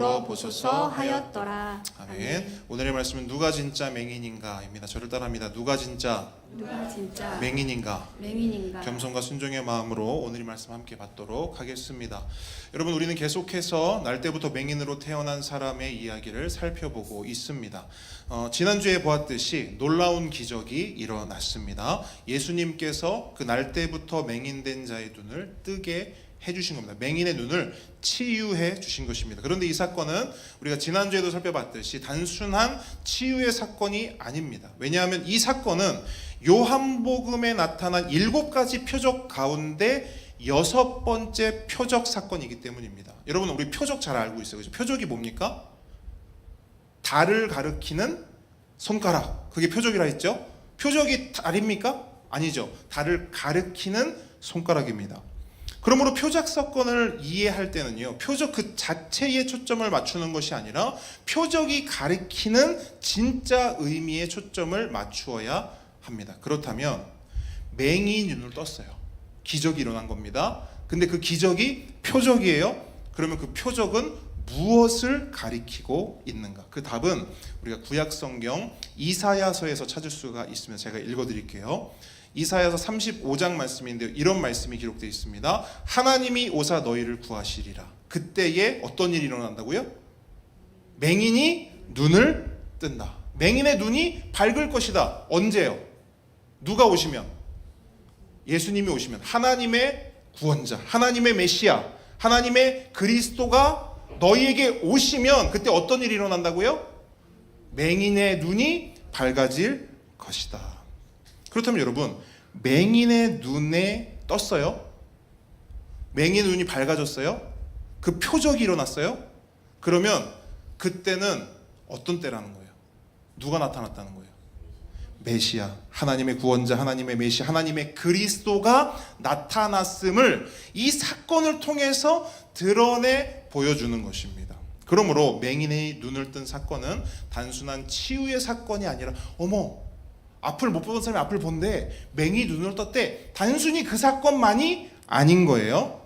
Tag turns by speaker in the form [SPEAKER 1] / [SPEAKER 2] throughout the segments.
[SPEAKER 1] 보소서 하였더라.
[SPEAKER 2] 아멘. 오늘의 말씀은 누가 진짜 맹인인가입니다. 저를 따라합니다. 누가 진짜 맹인인가? 겸손과 순종의 마음으로 오늘의 말씀 함께 받도록 하겠습니다. 여러분, 우리는 계속해서 날 때부터 맹인으로 태어난 사람의 이야기를 살펴보고 있습니다. 지난주에 보았듯이 놀라운 기적이 일어났습니다. 예수님께서 그 날 때부터 맹인된 자의 눈을 뜨게 해주신 겁니다. 맹인의 눈을 치유해 주신 것입니다. 그런데 이 사건은 우리가 지난주에도 살펴봤듯이 단순한 치유의 사건이 아닙니다. 왜냐하면 이 사건은 요한복음에 나타난 7가지 표적 가운데 6번째 표적 사건이기 때문입니다. 여러분, 우리 표적 잘 알고 있어요. 그죠? 표적이 뭡니까? 달을 가리키는 손가락, 그게 표적이라 했죠. 표적이 달입니까? 아니죠. 달을 가리키는 손가락입니다. 그러므로 표적 사건을 이해할 때는요, 표적 그 자체에 초점을 맞추는 것이 아니라 표적이 가리키는 진짜 의미에 초점을 맞추어야 합니다. 그렇다면 맹인이 눈을 떴어요. 기적이 일어난 겁니다. 근데 그 기적이 표적이에요. 그러면 그 표적은 무엇을 가리키고 있는가? 그 답은 우리가 구약 성경 이사야서에서 찾을 수가 있으면 제가 읽어드릴게요. 이사야서 35장 말씀인데요, 이런 말씀이 기록되어 있습니다. 하나님이 오사 너희를 구하시리라. 그때에 어떤 일이 일어난다고요? 맹인이 눈을 뜬다. 맹인의 눈이 밝을 것이다. 언제요? 누가 오시면? 예수님이 오시면. 하나님의 구원자, 하나님의 메시아, 하나님의 그리스도가 너희에게 오시면 그때 어떤 일이 일어난다고요? 맹인의 눈이 밝아질 것이다. 그렇다면 여러분, 맹인의 눈에 떴어요? 맹인의 눈이 밝아졌어요? 그 표적이 일어났어요? 그러면 그때는 어떤 때라는 거예요? 누가 나타났다는 거예요? 메시아, 하나님의 구원자, 하나님의 메시아, 하나님의 그리스도가 나타났음을 이 사건을 통해서 드러내 보여주는 것입니다. 그러므로 맹인의 눈을 뜬 사건은 단순한 치유의 사건이 아니라, 어머, 앞을 못 보던 사람이 앞을 본데 맹인이 눈을 떴대, 단순히 그 사건만이 아닌 거예요.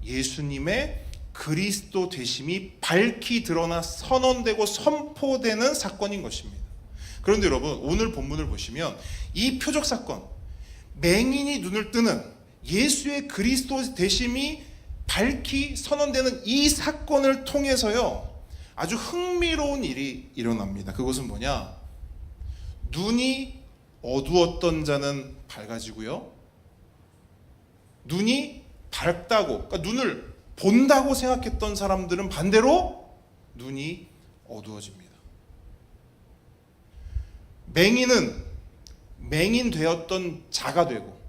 [SPEAKER 2] 예수님의 그리스도 되심이 밝히 드러나 선언되고 선포되는 사건인 것입니다. 그런데 여러분, 오늘 본문을 보시면 이 표적 사건, 맹인이 눈을 뜨는 예수의 그리스도 되심이 밝히 선언되는 이 사건을 통해서요, 아주 흥미로운 일이 일어납니다. 그것은 뭐냐? 눈이 어두웠던 자는 밝아지고요, 눈이 밝다고, 그러니까 눈을 본다고 생각했던 사람들은 반대로 눈이 어두워집니다. 맹인은 맹인 되었던 자가 되고,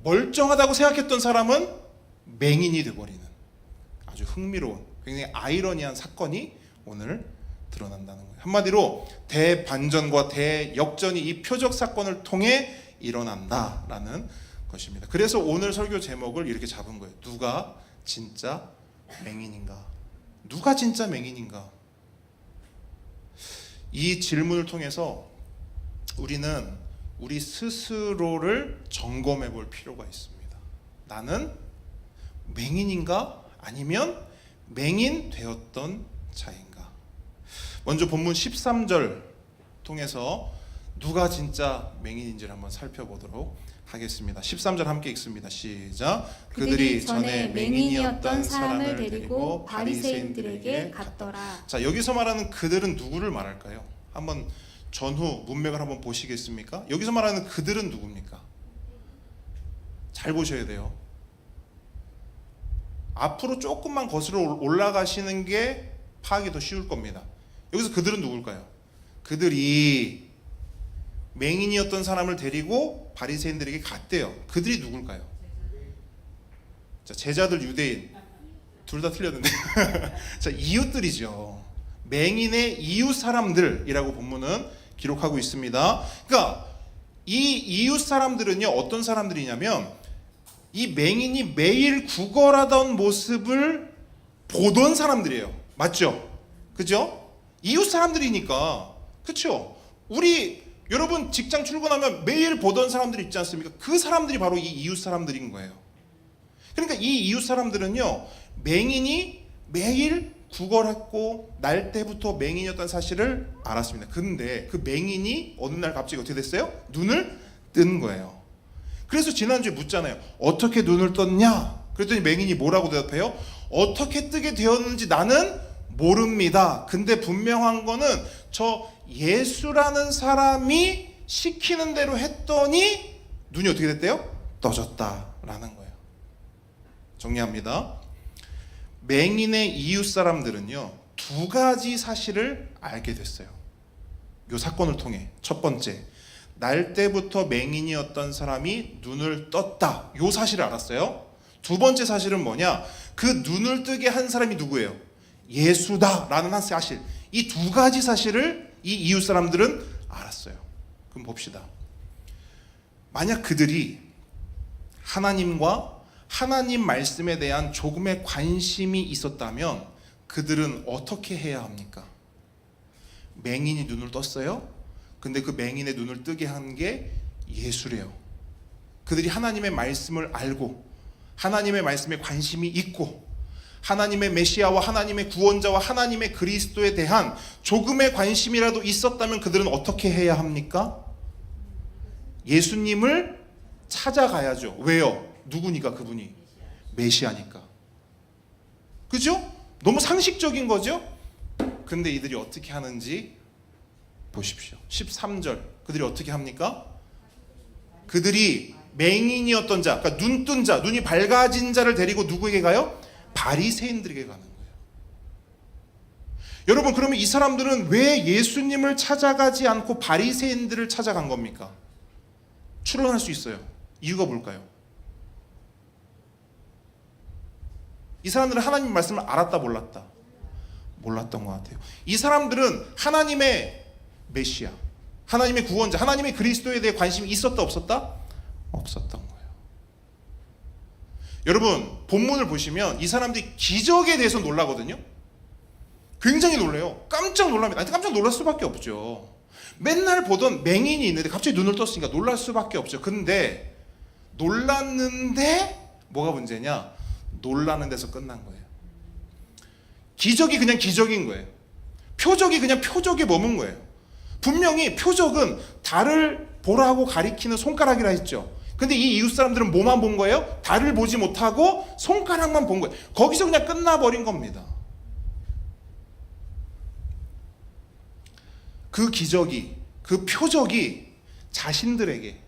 [SPEAKER 2] 멀쩡하다고 생각했던 사람은 맹인이 되어버리는 아주 흥미로운, 굉장히 아이러니한 사건이 오늘 드러난다는 거예요. 한마디로 대반전과 대역전이 이 표적 사건을 통해 일어난다라는 것입니다. 그래서 오늘 설교 제목을 이렇게 잡은 거예요. 누가 진짜 맹인인가? 누가 진짜 맹인인가? 이 질문을 통해서 우리는 우리 스스로를 점검해 볼 필요가 있습니다. 나는 맹인인가? 아니면 맹인 되었던 자인가? 먼저 본문 13절 통해서 누가 진짜 맹인인지를 한번 살펴보도록 하겠습니다. 13절 함께 읽습니다. 시작. 그들이 전에 맹인이었던 사람을 데리고 바리새인들에게 갔더라. 자, 여기서 말하는 그들은 누구를 말할까요? 한번 전후 문맥을 한번 보시겠습니까? 여기서 말하는 그들은 누굽니까? 잘 보셔야 돼요. 앞으로 조금만 거슬러 올라가시는 게 파악이 더 쉬울 겁니다. 여기서 그들은 누굴까요? 그들이 맹인이었던 사람을 데리고 바리새인들에게 갔대요. 그들이 누굴까요? 자, 제자들, 유대인 둘 다 틀렸는데 자, 이웃들이죠. 맹인의 이웃 사람들이라고 본문은 기록하고 있습니다. 그러니까 이 이웃 사람들은요, 어떤 사람들이냐면 이 맹인이 매일 구걸하던 모습을 보던 사람들이에요. 맞죠? 그죠? 이웃 사람들이니까. 그렇죠? 우리 여러분 직장 출근하면 매일 보던 사람들이 있지 않습니까? 그 사람들이 바로 이 이웃 사람들인 거예요. 그러니까 이 이웃 사람들은요, 맹인이 매일 구걸했고 날 때부터 맹인이었던 사실을 알았습니다. 근데 그 맹인이 어느 날 갑자기 어떻게 됐어요? 눈을 뜬 거예요. 그래서 지난주에 묻잖아요. 어떻게 눈을 떴냐? 그랬더니 맹인이 뭐라고 대답해요? 어떻게 뜨게 되었는지 나는 모릅니다. 근데 분명한 거는 저 예수라는 사람이 시키는 대로 했더니 눈이 어떻게 됐대요? 떠졌다라는 거예요. 정리합니다. 맹인의 이웃 사람들은요, 두 가지 사실을 알게 됐어요. 이 사건을 통해. 첫 번째, 날 때부터 맹인이었던 사람이 눈을 떴다. 이 사실을 알았어요. 두 번째 사실은 뭐냐? 그 눈을 뜨게 한 사람이 누구예요? 예수다라는 한 사실. 이 두 가지 사실을 이 이웃 사람들은 알았어요. 그럼 봅시다. 만약 그들이 하나님과 하나님 말씀에 대한 조금의 관심이 있었다면 그들은 어떻게 해야 합니까? 맹인이 눈을 떴어요. 근데 그 맹인의 눈을 뜨게 한 게 예수래요. 그들이 하나님의 말씀을 알고 하나님의 말씀에 관심이 있고 하나님의 메시아와 하나님의 구원자와 하나님의 그리스도에 대한 조금의 관심이라도 있었다면 그들은 어떻게 해야 합니까? 예수님을 찾아가야죠. 왜요? 누구니까 그분이? 메시아니까. 그죠? 너무 상식적인 거죠? 근데 이들이 어떻게 하는지 보십시오. 13절 그들이 어떻게 합니까? 그들이 맹인이었던 자, 그러니까 눈 뜬 자, 눈이 밝아진 자를 데리고 누구에게 가요? 바리새인들에게 가는 거예요. 여러분, 그러면 이 사람들은 왜 예수님을 찾아가지 않고 바리새인들을 찾아간 겁니까? 추론할 수 있어요. 이유가 뭘까요? 이 사람들은 하나님 말씀을 알았다 몰랐다? 몰랐던 것 같아요. 이 사람들은 하나님의 메시아, 하나님의 구원자, 하나님의 그리스도에 대해 관심이 있었다 없었다? 없었던 거예요. 여러분, 본문을 보시면 이 사람들이 기적에 대해서 놀라거든요. 굉장히 놀래요. 깜짝 놀랍니다. 깜짝 놀랄 수밖에 없죠. 맨날 보던 맹인이 있는데 갑자기 눈을 떴으니까 놀랄 수밖에 없죠. 근데 놀랐는데 뭐가 문제냐? 놀라는 데서 끝난 거예요. 기적이 그냥 기적인 거예요. 표적이 그냥 표적에 머문 거예요. 분명히 표적은 달을 보라고 가리키는 손가락이라 했죠. 근데 이 이웃 사람들은 뭐만 본 거예요? 달을 보지 못하고 손가락만 본 거예요. 거기서 그냥 끝나버린 겁니다. 그 기적이, 그 표적이 자신들에게,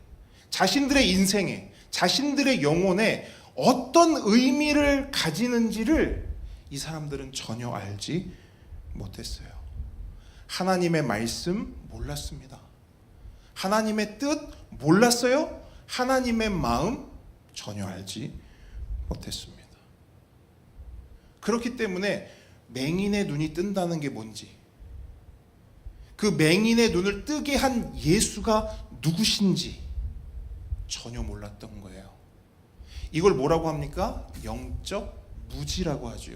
[SPEAKER 2] 자신들의 인생에, 자신들의 영혼에 어떤 의미를 가지는지를 이 사람들은 전혀 알지 못했어요. 하나님의 말씀 몰랐습니다. 하나님의 뜻 몰랐어요. 하나님의 마음 전혀 알지 못했습니다. 그렇기 때문에 맹인의 눈이 뜬다는 게 뭔지, 그 맹인의 눈을 뜨게 한 예수가 누구신지 전혀 몰랐던 거예요. 이걸 뭐라고 합니까? 영적 무지라고 하죠.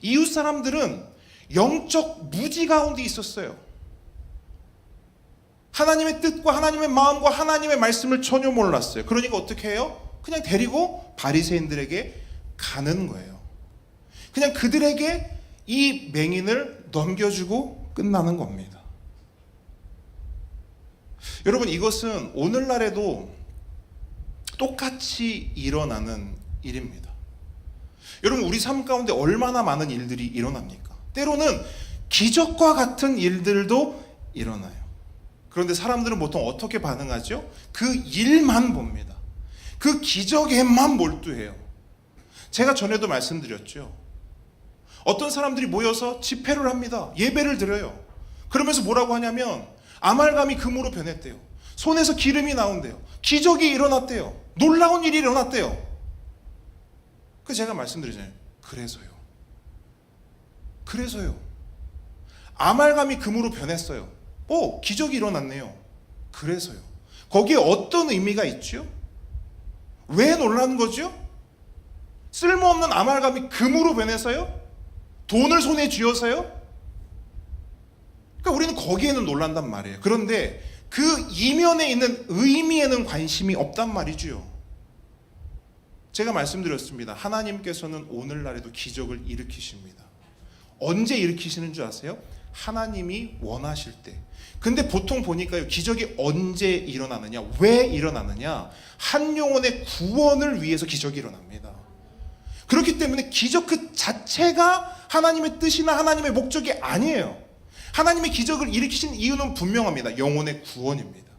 [SPEAKER 2] 이웃 사람들은 영적 무지 가운데 있었어요. 하나님의 뜻과 하나님의 마음과 하나님의 말씀을 전혀 몰랐어요. 그러니까 어떻게 해요? 그냥 데리고 바리새인들에게 가는 거예요. 그냥 그들에게 이 맹인을 넘겨주고 끝나는 겁니다. 여러분, 이것은 오늘날에도 똑같이 일어나는 일입니다. 여러분, 우리 삶 가운데 얼마나 많은 일들이 일어납니까? 때로는 기적과 같은 일들도 일어나요. 그런데 사람들은 보통 어떻게 반응하죠? 그 일만 봅니다. 그 기적에만 몰두해요. 제가 전에도 말씀드렸죠. 어떤 사람들이 모여서 집회를 합니다. 예배를 드려요. 그러면서 뭐라고 하냐면 아말감이 금으로 변했대요. 손에서 기름이 나온대요. 기적이 일어났대요. 놀라운 일이 일어났대요. 그 제가 말씀드리잖아요. 그래서요. 아말감이 금으로 변했어요. 기적이 일어났네요. 그래서요. 거기에 어떤 의미가 있죠? 왜 놀라는 거죠? 쓸모없는 아말감이 금으로 변해서요? 돈을 손에 쥐어서요? 그러니까 우리는 거기에는 놀란단 말이에요. 그런데 그 이면에 있는 의미에는 관심이 없단 말이죠. 제가 말씀드렸습니다. 하나님께서는 오늘날에도 기적을 일으키십니다. 언제 일으키시는 줄 아세요? 하나님이 원하실 때. 근데 보통 보니까요, 기적이 언제 일어나느냐, 왜 일어나느냐, 한 영혼의 구원을 위해서 기적이 일어납니다. 그렇기 때문에 기적 그 자체가 하나님의 뜻이나 하나님의 목적이 아니에요. 하나님의 기적을 일으키신 이유는 분명합니다. 영혼의 구원입니다.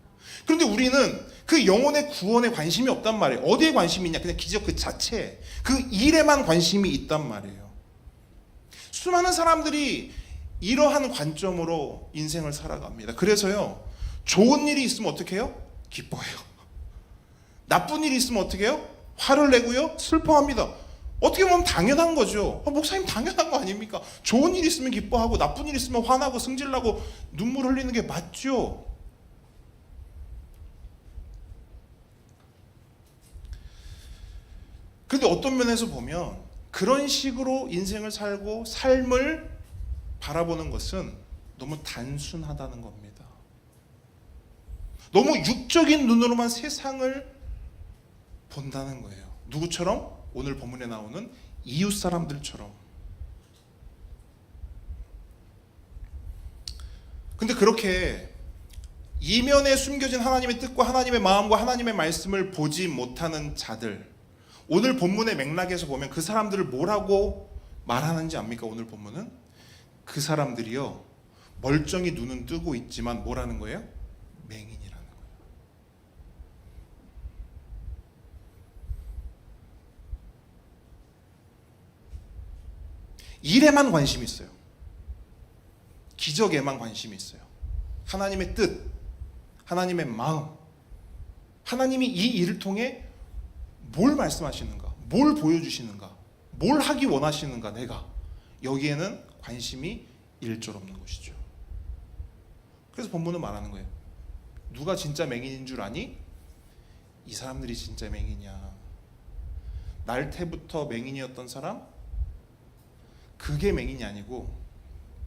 [SPEAKER 2] 그런데 우리는 그 영혼의 구원에 관심이 없단 말이에요. 어디에 관심이 있냐? 그냥 기적 그 자체, 그 일에만 관심이 있단 말이에요. 수많은 사람들이 이러한 관점으로 인생을 살아갑니다. 그래서요, 좋은 일이 있으면 어떻게 해요? 기뻐해요. 나쁜 일이 있으면 어떻게 해요? 화를 내고요, 슬퍼합니다. 어떻게 보면 당연한 거죠. 목사님 당연한 거 아닙니까? 좋은 일 있으면 기뻐하고 나쁜 일 있으면 화나고 승질나고 눈물 흘리는 게 맞죠. 그런데 어떤 면에서 보면 그런 식으로 인생을 살고 삶을 바라보는 것은 너무 단순하다는 겁니다. 너무 육적인 눈으로만 세상을 본다는 거예요. 누구처럼? 오늘 본문에 나오는 이웃 사람들처럼. 근데 그렇게 이면에 숨겨진 하나님의 뜻과 하나님의 마음과 하나님의 말씀을 보지 못하는 자들, 오늘 본문의 맥락에서 보면 그 사람들을 뭐라고 말하는지 압니까? 오늘 본문은 그 사람들이요, 멀쩡히 눈은 뜨고 있지만 뭐라는 거예요? 맹인이라는 거예요. 일에만 관심이 있어요. 기적에만 관심이 있어요. 하나님의 뜻, 하나님의 마음, 하나님이 이 일을 통해 뭘 말씀하시는가, 뭘 보여주시는가, 뭘 하기 원하시는가, 내가 여기에는 관심이 일절 없는 것이죠. 그래서 본문은 말하는 거예요. 누가 진짜 맹인인 줄 아니? 이 사람들이 진짜 맹인이야. 날 때부터 맹인이었던 사람, 그게 맹인이 아니고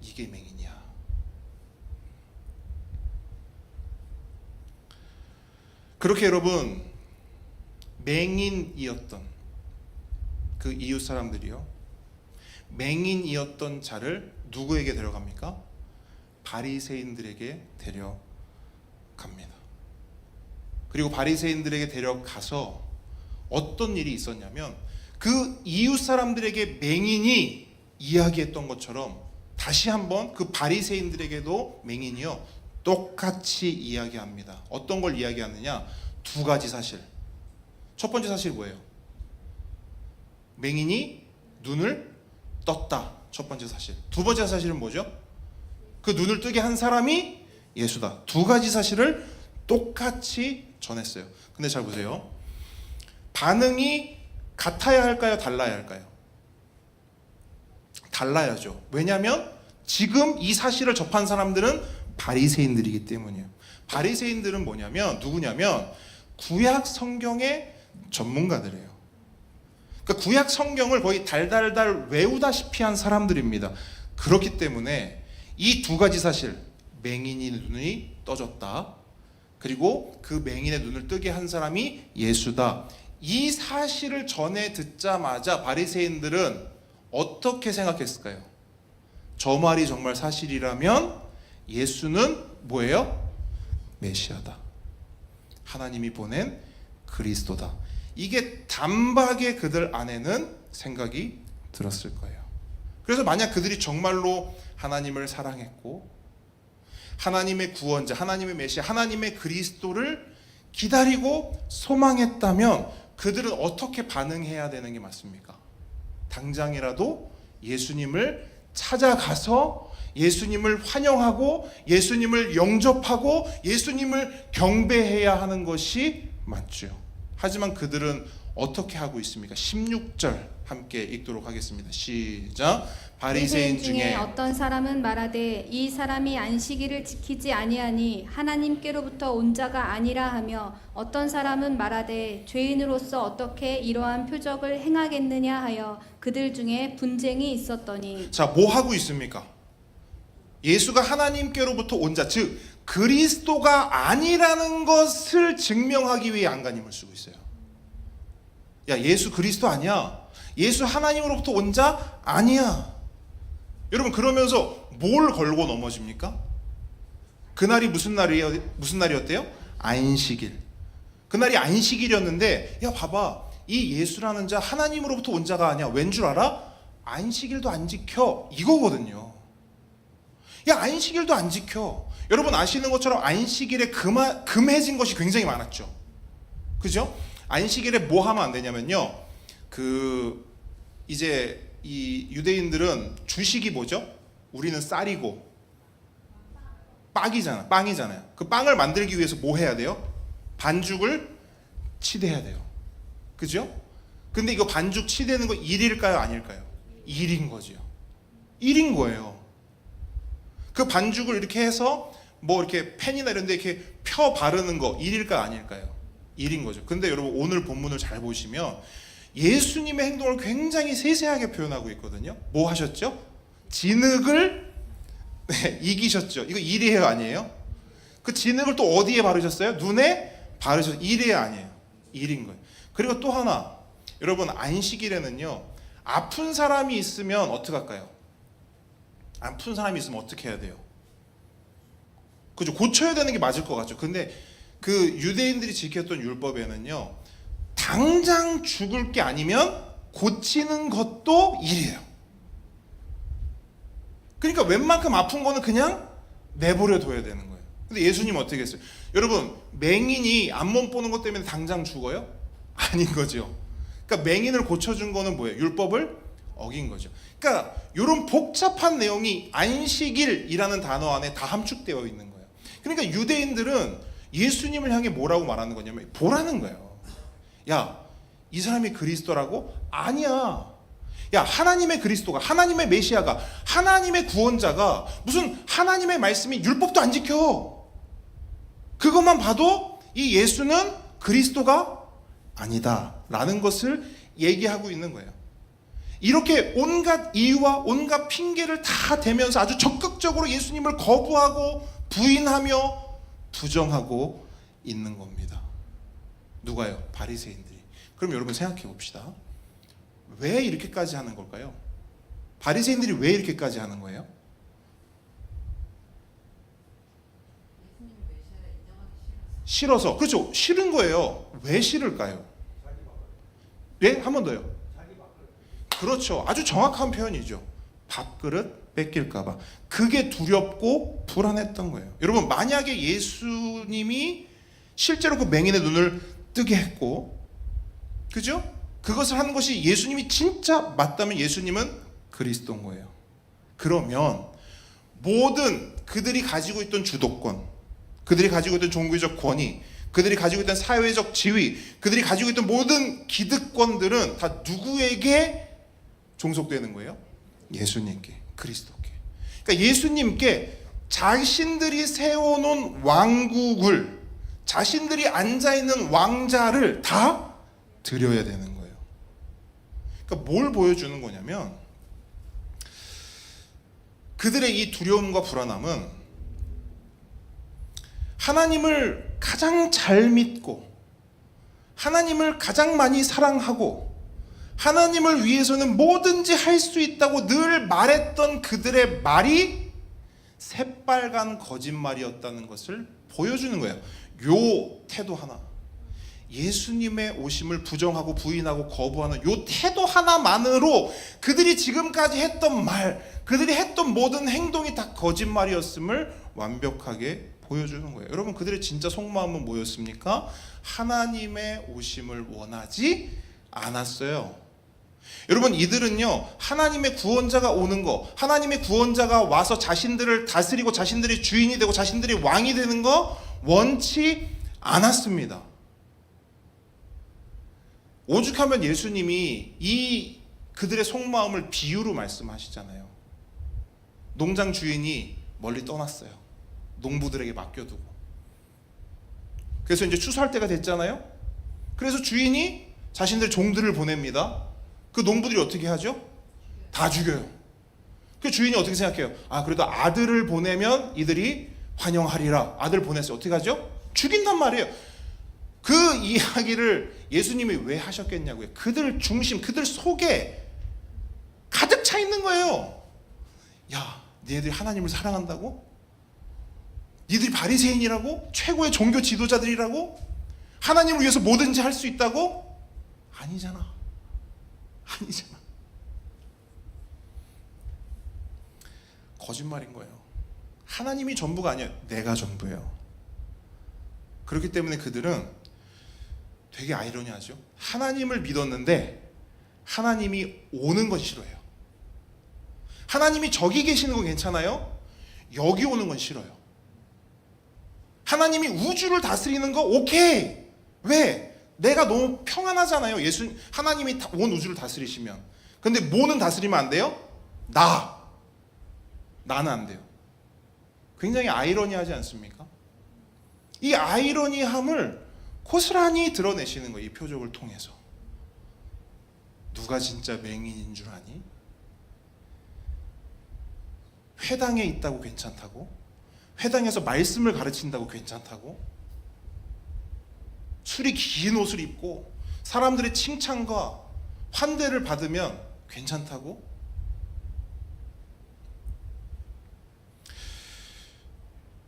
[SPEAKER 2] 이게 맹인이야. 그렇게 여러분, 맹인이었던 그 이웃 사람들이요, 맹인이었던 자를 누구에게 데려갑니까? 바리새인들에게 데려갑니다. 그리고 바리새인들에게 데려가서 어떤 일이 있었냐면, 그 이웃 사람들에게 맹인이 이야기했던 것처럼 다시 한번 그 바리새인들에게도 맹인이요, 똑같이 이야기합니다. 어떤 걸 이야기하느냐? 두 가지 사실. 첫 번째 사실이 뭐예요? 맹인이 눈을 떴다. 첫 번째 사실. 두 번째 사실은 뭐죠? 그 눈을 뜨게 한 사람이 예수다. 두 가지 사실을 똑같이 전했어요. 근데 잘 보세요. 반응이 같아야 할까요? 달라야 할까요? 달라야죠. 왜냐하면 지금 이 사실을 접한 사람들은 바리새인들이기 때문이에요. 바리새인들은 뭐냐면, 누구냐면 구약 성경의 전문가들이에요. 그러니까 구약 성경을 거의 달달달 외우다시피 한 사람들입니다. 그렇기 때문에 이 두 가지 사실, 맹인이 눈이 떠졌다, 그리고 그 맹인의 눈을 뜨게 한 사람이 예수다, 이 사실을 전해 듣자마자 바리새인들은 어떻게 생각했을까요? 저 말이 정말 사실이라면 예수는 뭐예요? 메시아다, 하나님이 보낸 그리스도다. 이게 단박에 그들 안에는 생각이 들었을 거예요. 그래서 만약 그들이 정말로 하나님을 사랑했고 하나님의 구원자, 하나님의 메시아, 하나님의 그리스도를 기다리고 소망했다면 그들은 어떻게 반응해야 되는 게 맞습니까? 당장이라도 예수님을 찾아가서 예수님을 환영하고 예수님을 영접하고 예수님을 경배해야 하는 것이 맞죠. 하지만 그들은 어떻게 하고 있습니까? 16절 함께 읽도록 하겠습니다. 시작. 바리새인 중에
[SPEAKER 1] 어떤 사람은 말하되 이 사람이 안식일을 지키지 아니하니 하나님께로부터 온 자가 아니라 하며, 어떤 사람은 말하되 죄인으로서 어떻게 이러한 표적을 행하겠느냐 하여 그들 중에 분쟁이 있었더니.
[SPEAKER 2] 자, 뭐 하고 있습니까? 예수가 하나님께로부터 온 자, 즉 그리스도가 아니라는 것을 증명하기 위해 안간힘을 쓰고 있어요. 야, 예수 그리스도 아니야. 예수 하나님으로부터 온 자 아니야. 여러분 그러면서 뭘 걸고 넘어집니까? 그날이 무슨 날이었대요? 안식일. 그날이 안식일이었는데 야 봐봐, 이 예수라는 자 하나님으로부터 온 자가 아니야. 왠 줄 알아? 안식일도 안 지켜, 이거거든요. 야 안식일도 안 지켜. 여러분 아시는 것처럼 안식일에 금해진 것이 굉장히 많았죠. 그죠? 안식일에 뭐 하면 안 되냐면요, 이제 이 유대인들은 주식이 뭐죠? 우리는 쌀이고 빵이잖아요. 그 빵을 만들기 위해서 뭐 해야 돼요? 반죽을 치대야 돼요. 그죠? 근데 이거 반죽 치대는 거 일일까요? 아닐까요? 일인 거죠. 일인 거예요. 그 반죽을 이렇게 해서 뭐 이렇게 펜이나 이런 데 이렇게 펴 바르는 거 일일까요? 아닐까요? 일인 거죠. 근데 여러분 오늘 본문을 잘 보시면 예수님의 행동을 굉장히 세세하게 표현하고 있거든요. 뭐 하셨죠? 진흙을 이기셨죠. 이거 일이에요, 아니에요? 그 진흙을 또 어디에 바르셨어요? 눈에 바르셨어요. 일이에요, 아니에요? 일인 거예요. 그리고 또 하나, 여러분 안식일에는요, 아픈 사람이 있으면 어떻게 할까요? 아픈 사람이 있으면 어떻게 해야 돼요? 그죠? 고쳐야 되는 게 맞을 것 같죠. 근데 그 유대인들이 지켰던 율법에는요, 당장 죽을 게 아니면 고치는 것도 일이에요. 그러니까 웬만큼 아픈 거는 그냥 내버려 둬야 되는 거예요. 근데 예수님은 어떻게 했어요? 여러분 맹인이 앞몸 보는 것 때문에 당장 죽어요? 아닌 거죠. 그러니까 맹인을 고쳐준 거는 뭐예요? 율법을 어긴 거죠. 그러니까 이런 복잡한 내용이 안식일이라는 단어 안에 다 함축되어 있는 거예요. 그러니까 유대인들은 예수님을 향해 뭐라고 말하는 거냐면 보라는 거예요. 야, 이 사람이 그리스도라고? 아니야. 야, 하나님의 그리스도가, 하나님의 메시아가, 하나님의 구원자가 무슨 하나님의 말씀이 율법도 안 지켜. 그것만 봐도 이 예수는 그리스도가 아니다 라는 것을 얘기하고 있는 거예요. 이렇게 온갖 이유와 온갖 핑계를 다 대면서 아주 적극적으로 예수님을 거부하고 부인하며 부정하고 있는 겁니다. 누가요? 바리새인들이. 그럼 여러분 생각해 봅시다. 왜 이렇게까지 하는 걸까요? 바리새인들이 왜 이렇게까지 하는 거예요? 싫어서. 그렇죠. 싫은 거예요. 왜 싫을까요? 예? 한 번 더요. 그렇죠. 아주 정확한 표현이죠. 밥그릇 뺏길까봐. 그게 두렵고 불안했던 거예요. 여러분 만약에 예수님이 실제로 그 맹인의 눈을 뜨게 했고, 그죠? 그것을 하는 것이 예수님이 진짜 맞다면 예수님은 그리스도인 거예요. 그러면 모든 그들이 가지고 있던 주도권, 그들이 가지고 있던 종교적 권위, 그들이 가지고 있던 사회적 지위, 그들이 가지고 있던 모든 기득권들은 다 누구에게 종속되는 거예요? 예수님께, 그리스도께. 그러니까 예수님께 자신들이 세워놓은 왕국을, 자신들이 앉아있는 왕자를 다 드려야 되는 거예요. 그러니까 뭘 보여주는 거냐면 그들의 이 두려움과 불안함은 하나님을 가장 잘 믿고 하나님을 가장 많이 사랑하고 하나님을 위해서는 뭐든지 할 수 있다고 늘 말했던 그들의 말이 새빨간 거짓말이었다는 것을 보여주는 거예요. 요 태도 하나, 예수님의 오심을 부정하고 부인하고 거부하는 요 태도 하나만으로 그들이 지금까지 했던 말, 그들이 했던 모든 행동이 다 거짓말이었음을 완벽하게 보여주는 거예요. 여러분 그들의 진짜 속마음은 뭐였습니까? 하나님의 오심을 원하지 않았어요. 여러분 이들은요, 하나님의 구원자가 오는 거, 하나님의 구원자가 와서 자신들을 다스리고 자신들이 주인이 되고 자신들이 왕이 되는 거 원치 않았습니다. 오죽하면 예수님이 이 그들의 속마음을 비유로 말씀하시잖아요. 농장 주인이 멀리 떠났어요. 농부들에게 맡겨두고. 그래서 이제 추수할 때가 됐잖아요. 그래서 주인이 자신들 종들을 보냅니다. 그 농부들이 어떻게 하죠? 다 죽여요. 그 주인이 어떻게 생각해요? 아, 그래도 아들을 보내면 이들이 환영하리라. 아들 보냈어요. 어떻게 하죠? 죽인단 말이에요. 그 이야기를 예수님이 왜 하셨겠냐고요. 그들 중심, 그들 속에 가득 차 있는 거예요. 야, 니네들이 하나님을 사랑한다고? 니들이 바리새인이라고? 최고의 종교 지도자들이라고? 하나님을 위해서 뭐든지 할 수 있다고? 아니잖아. 아니잖아. 거짓말인 거예요. 하나님이 전부가 아니에요. 내가 전부예요. 그렇기 때문에 그들은 되게 아이러니하죠. 하나님을 믿었는데 하나님이 오는 건 싫어해요. 하나님이 저기 계시는 건 괜찮아요. 여기 오는 건 싫어요. 하나님이 우주를 다스리는 거 오케이. 왜? 내가 너무 평안하잖아요. 하나님이 온 우주를 다스리시면. 근데 뭐는 다스리면 안 돼요? 나는 안 돼요. 굉장히 아이러니하지 않습니까? 이 아이러니함을 고스란히 드러내시는 거예요. 이 표적을 통해서. 누가 진짜 맹인인 줄 아니? 회당에 있다고 괜찮다고? 회당에서 말씀을 가르친다고 괜찮다고? 술이 긴 옷을 입고 사람들의 칭찬과 환대를 받으면 괜찮다고?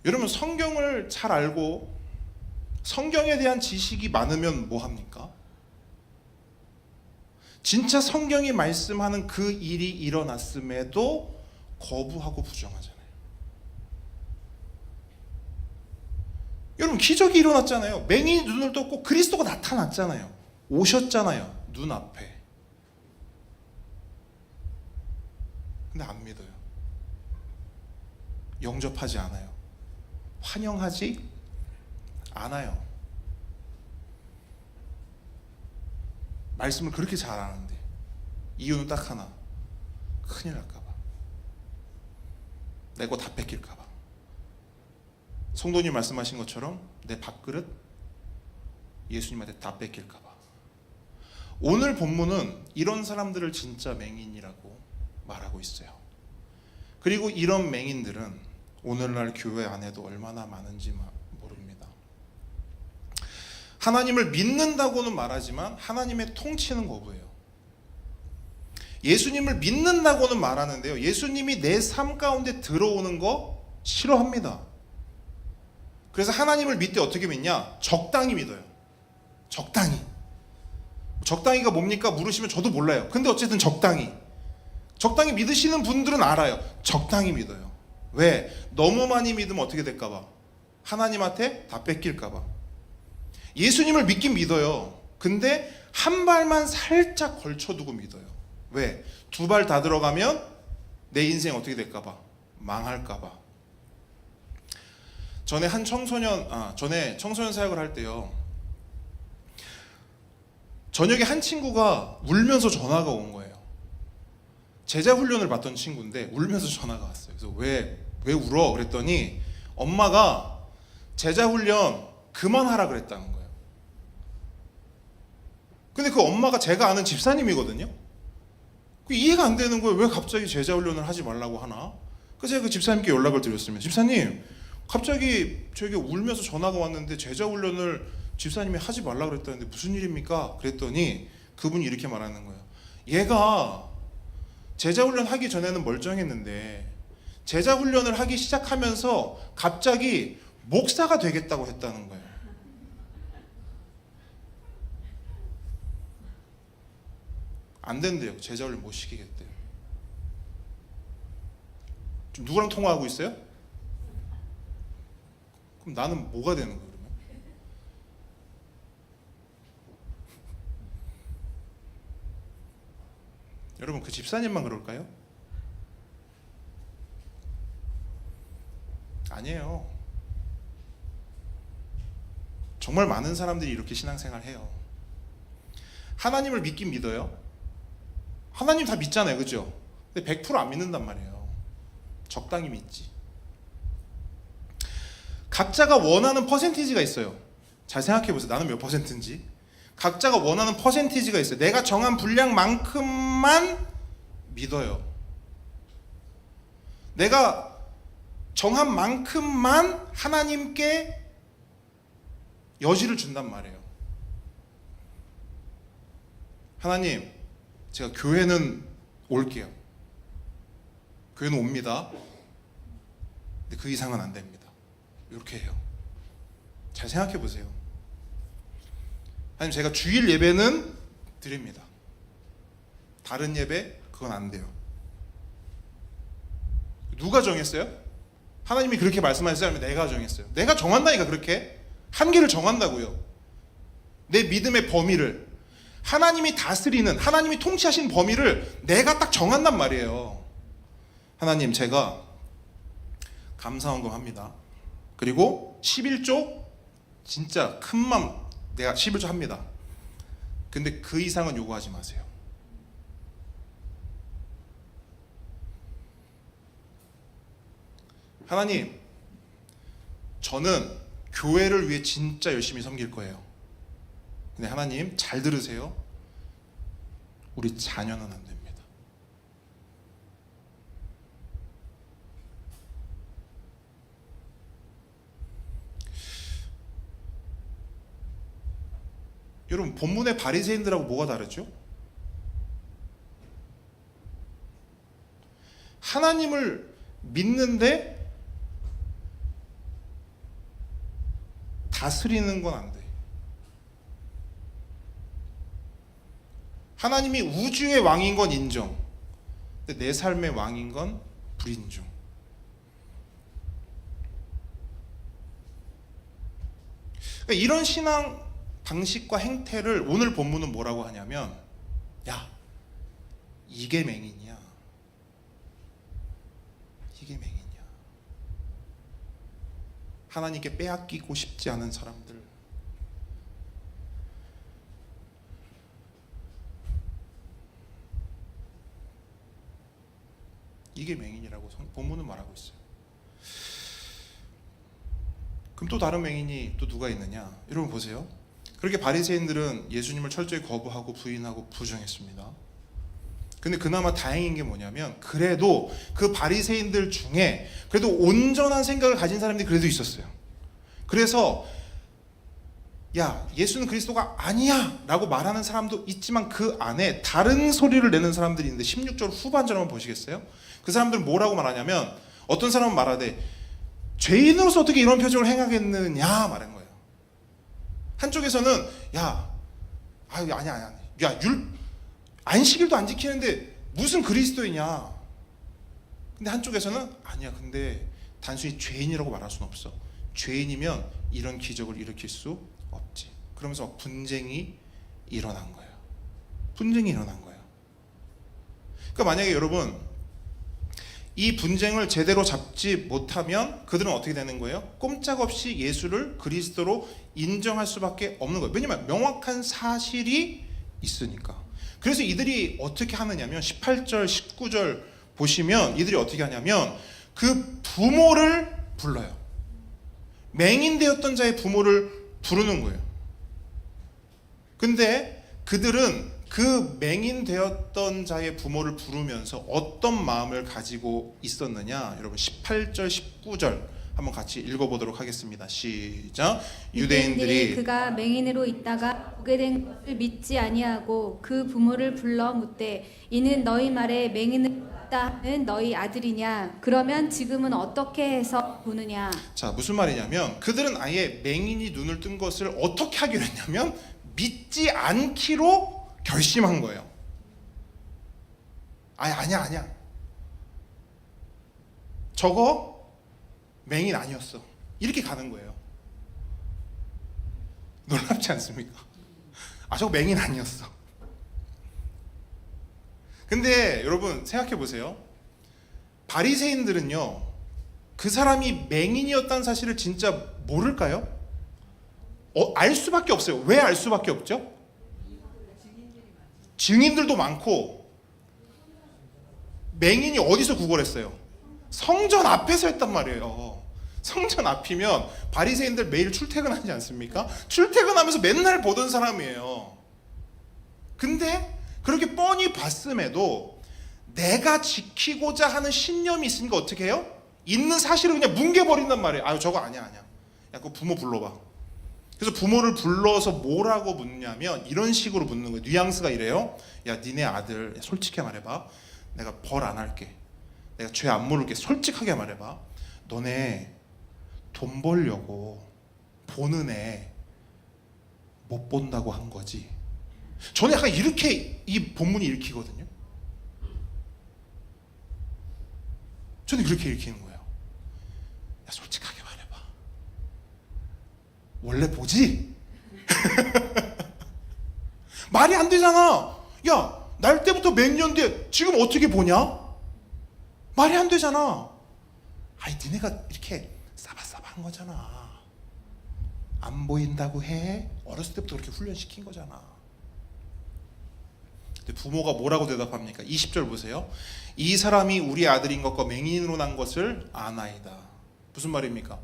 [SPEAKER 2] 여러분, 성경을 잘 알고 성경에 대한 지식이 많으면 뭐 합니까? 진짜 성경이 말씀하는 그 일이 일어났음에도 거부하고 부정하잖아요. 여러분, 기적이 일어났잖아요. 맹인이 눈을 떴고 그리스도가 나타났잖아요. 오셨잖아요. 눈앞에. 근데 안 믿어요. 영접하지 않아요. 환영하지 않아요. 말씀을 그렇게 잘 아는데 이유는 딱 하나. 큰일 날까봐. 내 거 다 뺏길까봐. 성도님 말씀하신 것처럼 내 밥그릇 예수님한테 다 뺏길까봐. 오늘 본문은 이런 사람들을 진짜 맹인이라고 말하고 있어요. 그리고 이런 맹인들은 오늘날 교회 안에도 얼마나 많은지 모릅니다. 하나님을 믿는다고는 말하지만 하나님의 통치는 거부해요. 예수님을 믿는다고는 말하는데요, 예수님이 내 삶 가운데 들어오는 거 싫어합니다. 그래서 하나님을 믿되 어떻게 믿냐? 적당히 믿어요. 적당히가 뭡니까? 물으시면 저도 몰라요. 근데 어쨌든 적당히 믿으시는 분들은 알아요. 적당히 믿어요. 왜? 너무 많이 믿으면 어떻게 될까봐. 하나님한테 다 뺏길까봐. 예수님을 믿긴 믿어요. 근데 한 발만 살짝 걸쳐두고 믿어요. 왜? 두 발 다 들어가면 내 인생 어떻게 될까봐. 망할까봐. 전에 청소년 사역을 할 때요, 저녁에 한 친구가 울면서 전화가 온 거예요. 제자 훈련을 받던 친구인데 울면서 전화가 왔어요. 그래서 왜 울어? 그랬더니 엄마가 제자 훈련 그만하라 그랬다는 거예요. 근데 그 엄마가 제가 아는 집사님이거든요. 이해가 안 되는 거예요. 왜 갑자기 제자 훈련을 하지 말라고 하나? 그래서 제가 그 집사님께 연락을 드렸습니다. 집사님, 갑자기 저에게 울면서 전화가 왔는데 제자 훈련을 집사님이 하지 말라고 그랬다는데 무슨 일입니까? 그랬더니 그분이 이렇게 말하는 거예요. 얘가 제자 훈련 하기 전에는 멀쩡했는데 제자 훈련을 하기 시작하면서 갑자기 목사가 되겠다고 했다는 거예요. 안 된대요. 제자 훈련 못 시키겠대요. 지금 누구랑 통화하고 있어요? 그럼 나는 뭐가 되는 거예요, 그러면? 여러분, 그 집사님만 그럴까요? 아니에요. 정말 많은 사람들이 이렇게 신앙생활 해요. 하나님을 믿긴 믿어요. 하나님 다 믿잖아요, 그죠? 근데 100% 안 믿는단 말이에요. 적당히 믿지. 각자가 원하는 퍼센티지가 있어요. 잘 생각해 보세요. 나는 몇 퍼센트인지. 각자가 원하는 퍼센티지가 있어요. 내가 정한 분량만큼만 믿어요. 내가 정한 만큼만 하나님께 여지를 준단 말이에요. 하나님, 제가 교회는 올게요. 교회는 옵니다. 근데 그 이상은 안 됩니다. 이렇게 해요. 잘 생각해 보세요. 아니면 제가 주일 예배는 드립니다. 다른 예배 그건 안 돼요. 누가 정했어요? 하나님이 그렇게 말씀하셨어요? 아니면 내가 정했어요? 내가 정한다니까. 그렇게 한계를 정한다고요. 내 믿음의 범위를, 하나님이 다스리는, 하나님이 통치하신 범위를 내가 딱 정한단 말이에요. 하나님, 제가 감사헌금 합니다. 그리고 11조 진짜 큰 맘 내가 11조 합니다. 근데 그 이상은 요구하지 마세요. 하나님, 저는 교회를 위해 진짜 열심히 섬길 거예요. 근데 하나님, 잘 들으세요. 우리 자녀는 안 됩니다. 여러분, 본문의 바리새인들하고 뭐가 다르죠? 하나님을 믿는데 다스리는 건 안 돼. 하나님이 우주의 왕인 건 인정. 근데 내 삶의 왕인 건 불인정. 그러니까 이런 신앙 방식과 행태를 오늘 본문은 뭐라고 하냐면, 야, 이게 맹인이야. 이게 맹인이야. 하나님께 빼앗기고 싶지 않은 사람들, 이게 맹인이라고 본문은 말하고 있어요. 그럼 또 다른 맹인이 또 누가 있느냐? 여러분 보세요. 그렇게 바리새인들은 예수님을 철저히 거부하고 부인하고 부정했습니다. 근데 그나마 다행인 게 뭐냐면, 그래도 그 바리새인들 중에 그래도 온전한 생각을 가진 사람들이 그래도 있었어요. 그래서 야, 예수는 그리스도가 아니야 라고 말하는 사람도 있지만 그 안에 다른 소리를 내는 사람들이 있는데 16절 후반절 한번 보시겠어요? 그 사람들은 뭐라고 말하냐면, 어떤 사람은 말하되 죄인으로서 어떻게 이런 표적을 행하겠느냐 말한 거예요. 한쪽에서는 아니야 안식일도 안 지키는데 무슨 그리스도이냐. 근데 한쪽에서는 아니야, 근데 단순히 죄인이라고 말할 수는 없어. 죄인이면 이런 기적을 일으킬 수 없지. 그러면서 분쟁이 일어난 거예요. 분쟁이 일어난 거예요. 그러니까 만약에 여러분 이 분쟁을 제대로 잡지 못하면 그들은 어떻게 되는 거예요? 꼼짝없이 예수를 그리스도로 인정할 수밖에 없는 거예요. 왜냐하면 명확한 사실이 있으니까. 그래서 이들이 어떻게 하느냐면 18절 19절 보시면 이들이 어떻게 하냐면 그 부모를 불러요. 맹인되었던 자의 부모를 부르는 거예요. 근데 그들은 그 맹인되었던 자의 부모를 부르면서 어떤 마음을 가지고 있었느냐? 여러분 18절 19절 한번 같이 읽어보도록 하겠습니다. 시작. 유대인들이
[SPEAKER 1] 그가 맹인으로 있다가 보게 된 것을 믿지 아니하고 그 부모를 불러 묻되 이는 너희 말에 맹인으로 있다 하는 너희 아들이냐? 그러면 지금은 어떻게 해서 보느냐?
[SPEAKER 2] 자, 무슨 말이냐면 그들은 아예 맹인이 눈을 뜬 것을 어떻게 하기로 했냐면 믿지 않기로 결심한 거예요. 아니야. 저거 맹인 아니었어. 이렇게 가는 거예요. 놀랍지 않습니까? 저거 맹인 아니었어. 근데 여러분 생각해 보세요. 바리새인들은요, 그 사람이 맹인이었다는 사실을 진짜 모를까요? 알 수밖에 없어요. 왜 알 수밖에 없죠? 증인들도 많고. 맹인이 어디서 구걸했어요? 성전 앞에서 했단 말이에요. 성전 앞이면 바리새인들 매일 출퇴근하지 않습니까? 출퇴근하면서 맨날 보던 사람이에요. 근데 그렇게 뻔히 봤음에도 내가 지키고자 하는 신념이 있으니까 어떻게 해요? 있는 사실을 그냥 뭉개버린단 말이에요. 저거 아니야. 야, 그 부모 불러봐. 그래서 부모를 불러서 뭐라고 묻냐면 이런 식으로 묻는 거예요. 뉘앙스가 이래요. 야, 니네 아들 솔직히 말해봐. 내가 벌 안 할게. 내가 죄 안 물을게. 솔직하게 말해봐. 너네 돈 벌려고 보는 애 못 본다고 한 거지. 저는 약간 이렇게 이 본문이 읽히거든요. 저는 그렇게 읽히는 거예요. 야, 솔직하게 말해봐. 원래 보지? 말이 안 되잖아. 야, 날 때부터 몇 년 돼. 지금 어떻게 보냐? 말이 안 되잖아. 아이, 니네가 이렇게 싸바싸바한 거잖아. 안 보인다고 해. 어렸을 때부터 그렇게 훈련시킨 거잖아. 근데 부모가 뭐라고 대답합니까? 20절 보세요. 이 사람이 우리 아들인 것과 맹인으로 난 것을 아나이다. 무슨 말입니까?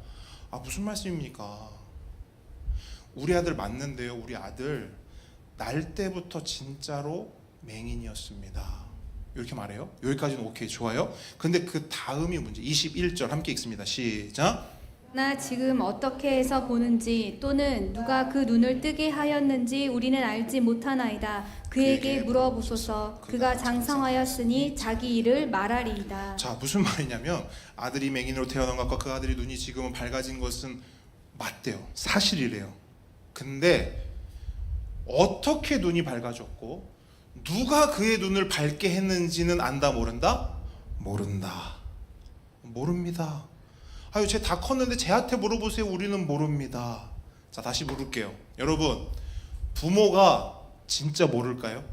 [SPEAKER 2] 아, 무슨 말씀입니까? 우리 아들 맞는데요. 우리 아들 날 때부터 진짜로 맹인이었습니다. 이렇게 말해요. 여기까지는 오케이, 좋아요. 근데 그 다음이 문제. 21절 함께 읽습니다. 시작.
[SPEAKER 1] 나 지금 어떻게 해서 보는지 또는 누가 그 눈을 뜨게 하였는지 우리는 알지 못하나이다. 그에게 물어보소서. 그가 장성하였으니 자기 일을 말하리이다.
[SPEAKER 2] 자, 무슨 말이냐면 아들이 맹인으로 태어난 것과 그 아들이 눈이 지금은 밝아진 것은 맞대요. 사실이래요. 근데 어떻게 눈이 밝아졌고 누가 그의 눈을 밝게 했는지는 안다 모른다? 모른다. 모릅니다. 아유, 쟤 다 컸는데 쟤한테 물어보세요. 우리는 모릅니다. 자, 다시 물을게요. 여러분, 부모가 진짜 모를까요?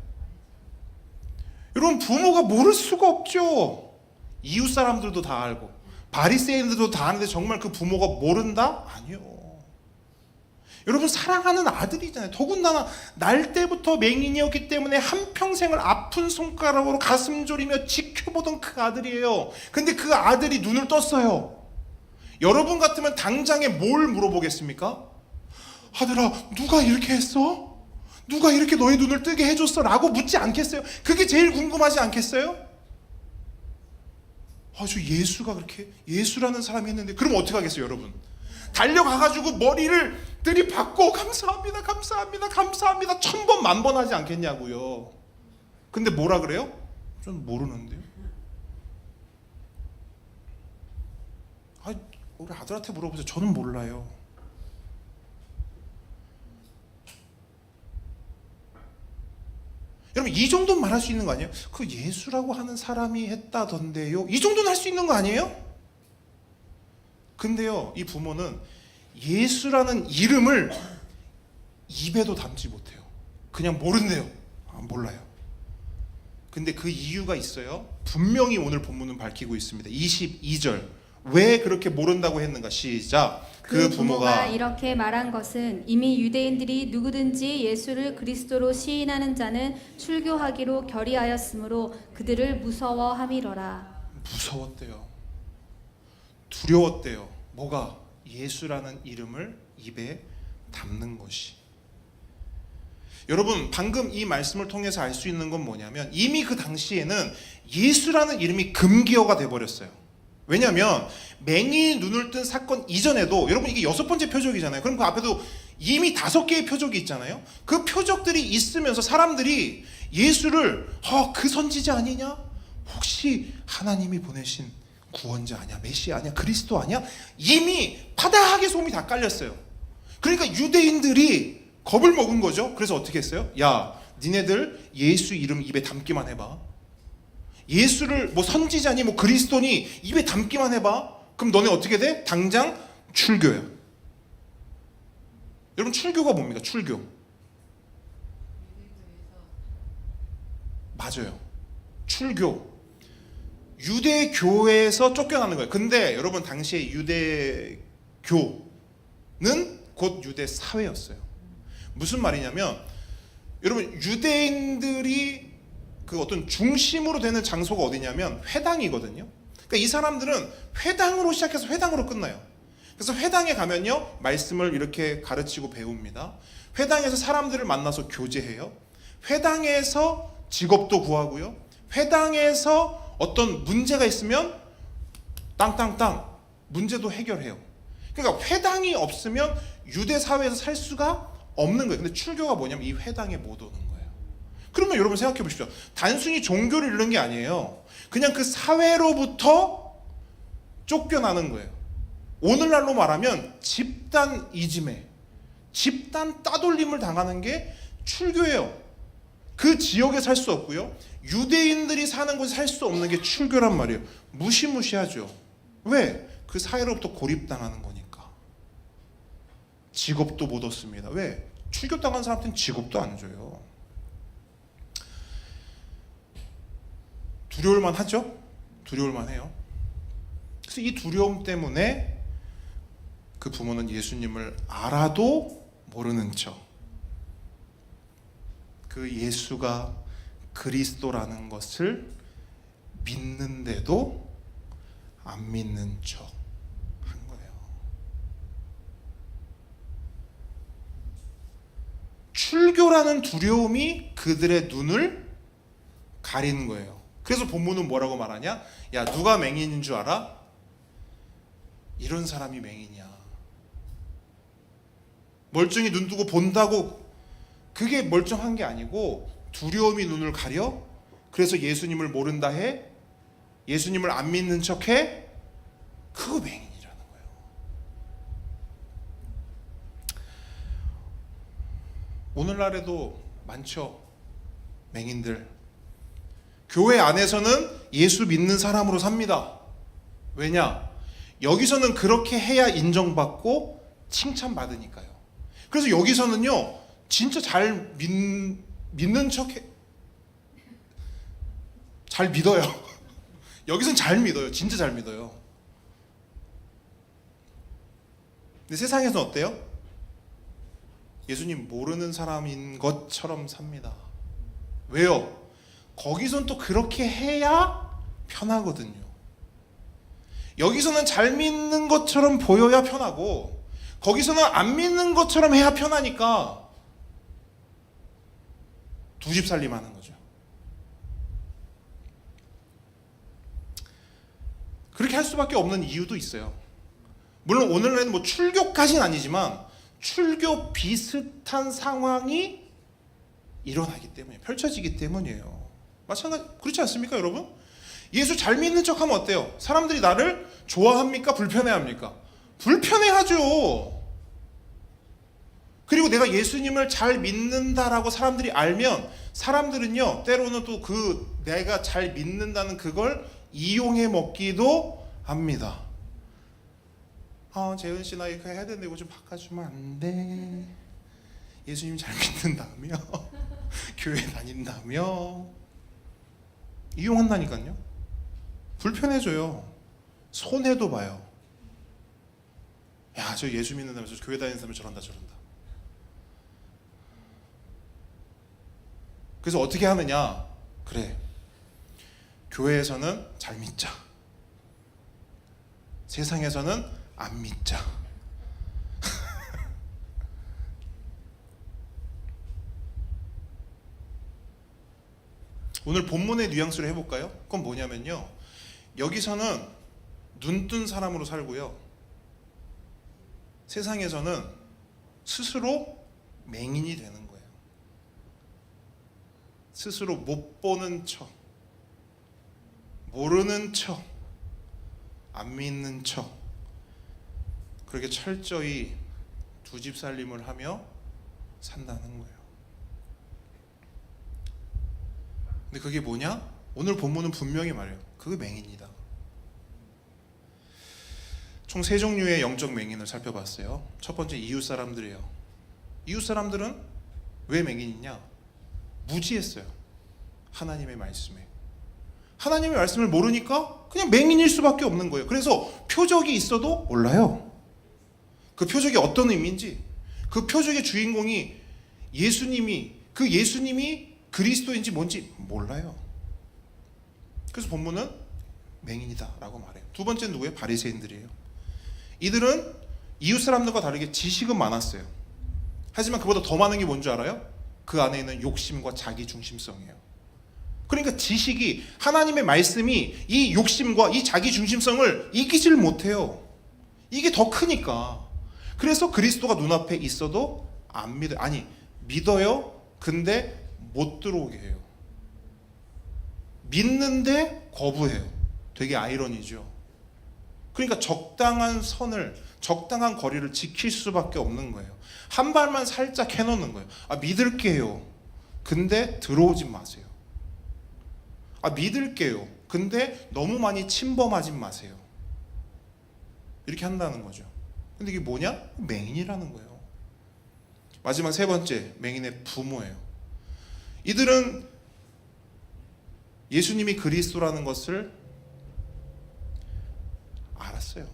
[SPEAKER 2] 여러분, 부모가 모를 수가 없죠. 이웃 사람들도 다 알고 바리새인들도 다 아는데 정말 그 부모가 모른다? 아니요. 여러분, 사랑하는 아들이잖아요. 더군다나 날 때부터 맹인이었기 때문에 한평생을 아픈 손가락으로 가슴 졸이며 지켜보던 그 아들이에요. 근데 그 아들이 눈을 떴어요. 여러분 같으면 당장에 뭘 물어보겠습니까? 아들아, 누가 이렇게 했어? 누가 이렇게 너의 눈을 뜨게 해줬어? 라고 묻지 않겠어요? 그게 제일 궁금하지 않겠어요? 아, 저 예수가 그렇게, 예수라는 사람이 했는데, 그럼 어떻게 하겠어요, 여러분? 달려가가지고 머리를 들이받고 감사합니다, 감사합니다, 감사합니다 1000번 만번 하지 않겠냐고요. 근데 뭐라 그래요? 전 모르는데요. 아, 우리 아들한테 물어보세요. 저는 몰라요. 여러분, 이 정도는 말할 수 있는 거 아니에요? 그 예수라고 하는 사람이 했다던데요. 이 정도는 할 수 있는 거 아니에요? 근데요, 이 부모는 예수라는 이름을 입에도 담지 못해요. 그냥 모른대요. 아, 몰라요. 근데 그 이유가 있어요. 분명히 오늘 본문은 밝히고 있습니다. 22절. 왜 그렇게 모른다고 했는가? 시작.
[SPEAKER 1] 그 부모가 이렇게 말한 것은 이미 유대인들이 누구든지 예수를 그리스도로 시인하는 자는 출교하기로 결의하였으므로 그들을 무서워함이로라.
[SPEAKER 2] 무서웠대요. 두려웠대요. 뭐가? 예수라는 이름을 입에 담는 것이. 여러분, 방금 이 말씀을 통해서 알 수 있는 건 뭐냐면 이미 그 당시에는 예수라는 이름이 금기어가 돼버렸어요. 왜냐하면 맹인이 눈을 뜬 사건 이전에도, 여러분, 이게 6번째 표적이잖아요. 그럼 그 앞에도 이미 5개의 표적이 있잖아요. 그 표적들이 있으면서 사람들이 예수를 그 선지자 아니냐? 혹시 하나님이 보내신 구원자 아니야? 메시아 아니야? 그리스도 아니야? 이미 바닥에 솜이 다 깔렸어요. 그러니까 유대인들이 겁을 먹은 거죠. 그래서 어떻게 했어요? 야, 니네들 예수 이름 입에 담기만 해봐. 예수를 뭐 선지자니 뭐 그리스도니 입에 담기만 해봐. 그럼 너네 어떻게 돼? 당장 출교야. 여러분, 출교가 뭡니까? 출교. 맞아요. 출교. 유대교회에서 쫓겨나는 거예요. 근데 여러분, 당시에 유대교는 곧 유대사회였어요. 무슨 말이냐면, 여러분, 유대인들이 그 어떤 중심으로 되는 장소가 어디냐면 회당이거든요. 그러니까 이 사람들은 회당으로 시작해서 회당으로 끝나요. 그래서 회당에 가면요, 말씀을 이렇게 가르치고 배웁니다. 회당에서 사람들을 만나서 교제해요. 회당에서 직업도 구하고요. 회당에서 어떤 문제가 있으면 땅땅땅 문제도 해결해요. 그러니까 회당이 없으면 유대 사회에서 살 수가 없는 거예요. 근데 출교가 뭐냐면 이 회당에 못 오는 거예요. 그러면 여러분 생각해 보십시오. 단순히 종교를 잃는 게 아니에요. 그냥 그 사회로부터 쫓겨나는 거예요. 오늘날로 말하면 집단 이지매, 집단 따돌림을 당하는 게 출교예요. 그 지역에 살 수 없고요. 유대인들이 사는 곳에 살 수 없는 게 출교란 말이에요. 무시무시하죠. 왜? 그 사회로부터 고립당하는 거니까. 직업도 못 얻습니다. 왜? 출교당한 사람한테는 직업도 안 줘요. 두려울만 하죠? 두려울만 해요. 그래서 이 두려움 때문에 그 부모는 예수님을 알아도 모르는 척, 그 예수가 그리스도라는 것을 믿는데도 안 믿는 척 한 거예요. 출교라는 두려움이 그들의 눈을 가리는 거예요. 그래서 본문은 뭐라고 말하냐? 야, 누가 맹인인 줄 알아? 이런 사람이 맹인이야. 멀쩡히 눈 뜨고 본다고 그게 멀쩡한 게 아니고 두려움이 눈을 가려? 그래서 예수님을 모른다 해? 예수님을 안 믿는 척 해? 그거 맹인이라는 거예요. 오늘날에도 많죠. 맹인들. 교회 안에서는 예수 믿는 사람으로 삽니다. 왜냐? 여기서는 그렇게 해야 인정받고 칭찬받으니까요. 그래서 여기서는요, 진짜 잘 믿는 척해. 잘 믿어요. 여기서는 잘 믿어요. 진짜 잘 믿어요. 근데 세상에서는 어때요? 예수님 모르는 사람인 것처럼 삽니다. 왜요? 거기선 또 그렇게 해야 편하거든요. 여기서는 잘 믿는 것처럼 보여야 편하고 거기서는 안 믿는 것처럼 해야 편하니까 두 집 살림하는 거죠. 그렇게 할 수밖에 없는 이유도 있어요. 물론 오늘날에는 뭐 출교까지는 아니지만 출교 비슷한 상황이 일어나기 때문에, 펼쳐지기 때문이에요. 마찬가지, 그렇지 않습니까, 여러분? 예수 잘 믿는 척하면 어때요? 사람들이 나를 좋아합니까? 불편해합니까? 불편해하죠. 그리고 내가 예수님을 잘 믿는다라고 사람들이 알면 사람들은요, 때로는 또 그 내가 잘 믿는다는 그걸 이용해 먹기도 합니다. 재은 씨 나 이거 해야 되는데 이거 좀 바꿔주면 안 돼? 예수님 잘 믿는다며? 교회 다닌다며? 이용한다니까요. 불편해져요. 손해도 봐요. 야, 저 예수 믿는다면서 교회 다니는 사람이 저런다. 그래서 어떻게 하느냐? 그래, 교회에서는 잘 믿자. 세상에서는 안 믿자. 오늘 본문의 뉘앙스를 해볼까요? 그건 뭐냐면요, 여기서는 눈뜬 사람으로 살고요, 세상에서는 스스로 맹인이 되는 거예요. 스스로 못 보는 척, 모르는 척, 안 믿는 척, 그렇게 철저히 두 집 살림을 하며 산다는 거예요. 근데 그게 뭐냐? 오늘 본문은 분명히 말해요. 그게 맹인이다. 총 세 종류의 영적 맹인을 살펴봤어요. 첫 번째, 이웃 사람들이에요. 이웃 사람들은 왜 맹인이냐? 무지했어요. 하나님의 말씀에. 하나님의 말씀을 모르니까 그냥 맹인일 수밖에 없는 거예요. 그래서 표적이 있어도 몰라요. 그 표적이 어떤 의미인지, 그 표적의 주인공이 예수님이 그리스도인지 뭔지 몰라요. 그래서 본문은 맹인이다라고 말해요. 두 번째는 누구예요? 바리새인들이에요. 이들은 이웃 사람들과 다르게 지식은 많았어요. 하지만 그보다 더 많은 게 뭔지 알아요? 그 안에 있는 욕심과 자기 중심성이에요. 그러니까 지식이, 하나님의 말씀이 이 욕심과 이 자기 중심성을 이기질 못해요. 이게 더 크니까. 그래서 그리스도가 눈앞에 있어도 안 믿어요. 아니, 믿어요. 근데 못 들어오게 해요. 믿는데 거부해요. 되게 아이러니죠. 그러니까 적당한 선을, 적당한 거리를 지킬 수밖에 없는 거예요. 한 발만 살짝 해놓는 거예요. 믿을게요. 근데 들어오지 마세요. 믿을게요. 근데 너무 많이 침범하지 마세요. 이렇게 한다는 거죠. 근데 이게 뭐냐? 맹인이라는 거예요. 마지막 세 번째, 맹인의 부모예요. 이들은 예수님이 그리스도라는 것을 알았어요.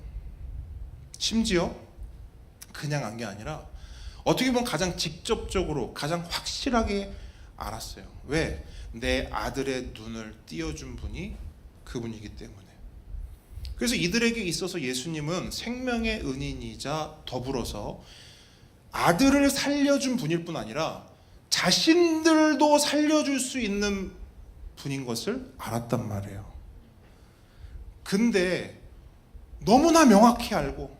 [SPEAKER 2] 심지어 그냥 안 게 아니라 어떻게 보면 가장 직접적으로, 가장 확실하게 알았어요. 왜? 내 아들의 눈을 띄워준 분이 그분이기 때문에. 그래서 이들에게 있어서 예수님은 생명의 은인이자 더불어서 아들을 살려준 분일 뿐 아니라 자신들도 살려줄 수 있는 분인 것을 알았단 말이에요. 근데 너무나 명확히 알고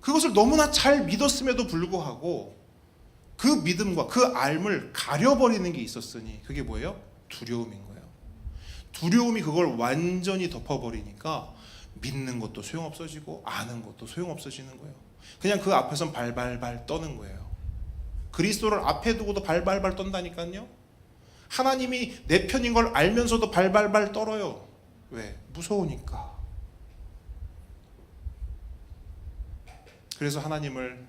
[SPEAKER 2] 그것을 너무나 잘 믿었음에도 불구하고 그 믿음과 그 알을 가려버리는 게 있었으니 그게 뭐예요? 두려움인 거예요. 두려움이 그걸 완전히 덮어버리니까 믿는 것도 소용없어지고 아는 것도 소용없어지는 거예요. 그냥 그 앞에선 발발발 떠는 거예요. 그리스도를 앞에 두고도 발발발 떤다니까요. 하나님이 내 편인 걸 알면서도 발발발 떨어요. 왜? 무서우니까. 그래서 하나님을,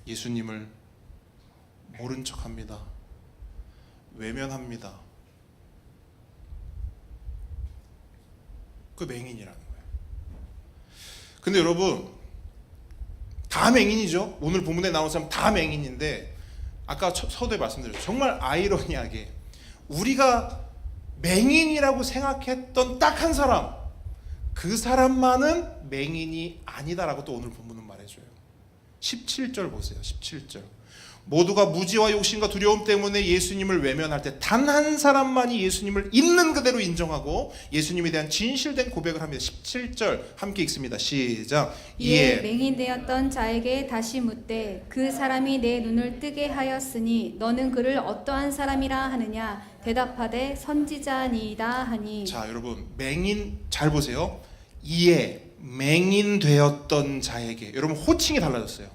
[SPEAKER 2] 예수님을 모른 척합니다. 외면합니다. 그 맹인이라는 거예요. 근데 여러분, 다 맹인이죠. 오늘 본문에 나온 사람 다 맹인인데 아까 서두에 말씀드렸죠. 정말 아이러니하게 우리가 맹인이라고 생각했던 딱 한 사람, 그 사람만은 맹인이 아니다라고 또 오늘 본문은 말해줘요. 17절 보세요. 17절. 모두가 무지와 욕심과 두려움 때문에 예수님을 외면할 때 단 한 사람만이 예수님을 있는 그대로 인정하고 예수님에 대한 진실된 고백을 합니다. 17절 함께 읽습니다. 시작.
[SPEAKER 1] 이에 맹인 되었던 자에게 다시 묻되 그 사람이 내 눈을 뜨게 하였으니 너는 그를 어떠한 사람이라 하느냐? 대답하되 선지자니이다 하니. 자,
[SPEAKER 2] 여러분, 맹인 잘 보세요. 이에 맹인 되었던 자에게, 여러분 호칭이 달라졌어요.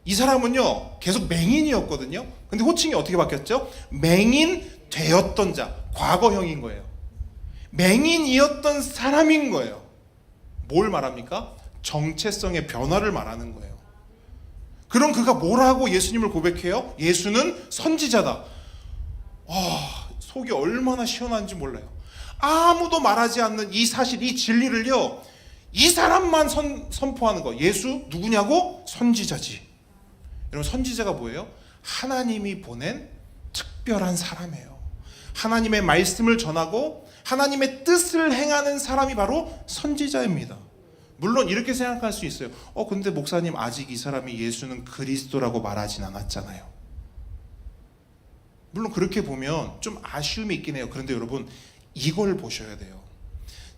[SPEAKER 2] 이 사람은요 계속 맹인이었거든요. 근데 호칭이 어떻게 바뀌었죠? 맹인 되었던 자, 과거형인 거예요. 맹인이었던 사람인 거예요. 뭘 말합니까? 정체성의 변화를 말하는 거예요. 그럼 그가 뭐라고 예수님을 고백해요? 예수는 선지자다. 속이 얼마나 시원한지 몰라요. 아무도 말하지 않는 이 사실, 이 진리를요 이 사람만 선포하는 거. 예수 누구냐고? 선지자지. 여러분, 선지자가 뭐예요? 하나님이 보낸 특별한 사람이에요. 하나님의 말씀을 전하고 하나님의 뜻을 행하는 사람이 바로 선지자입니다. 물론 이렇게 생각할 수 있어요. 근데 목사님, 아직 이 사람이 예수는 그리스도라고 말하진 않았잖아요. 물론 그렇게 보면 좀 아쉬움이 있긴 해요. 그런데 여러분, 이걸 보셔야 돼요.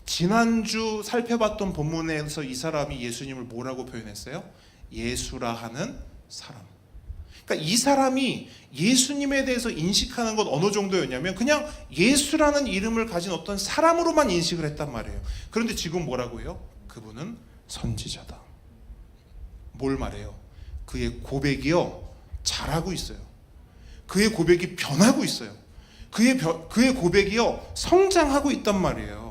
[SPEAKER 2] 지난주 살펴봤던 본문에서 이 사람이 예수님을 뭐라고 표현했어요? 예수라 하는 사람. 그러니까 이 사람이 예수님에 대해서 인식하는 건 어느 정도였냐면 그냥 예수라는 이름을 가진 어떤 사람으로만 인식을 했단 말이에요. 그런데 지금 뭐라고 해요? 그분은 선지자다. 뭘 말해요? 그의 고백이요 잘하고 있어요. 그의 고백이 변하고 있어요. 그의 고백이요 성장하고 있단 말이에요.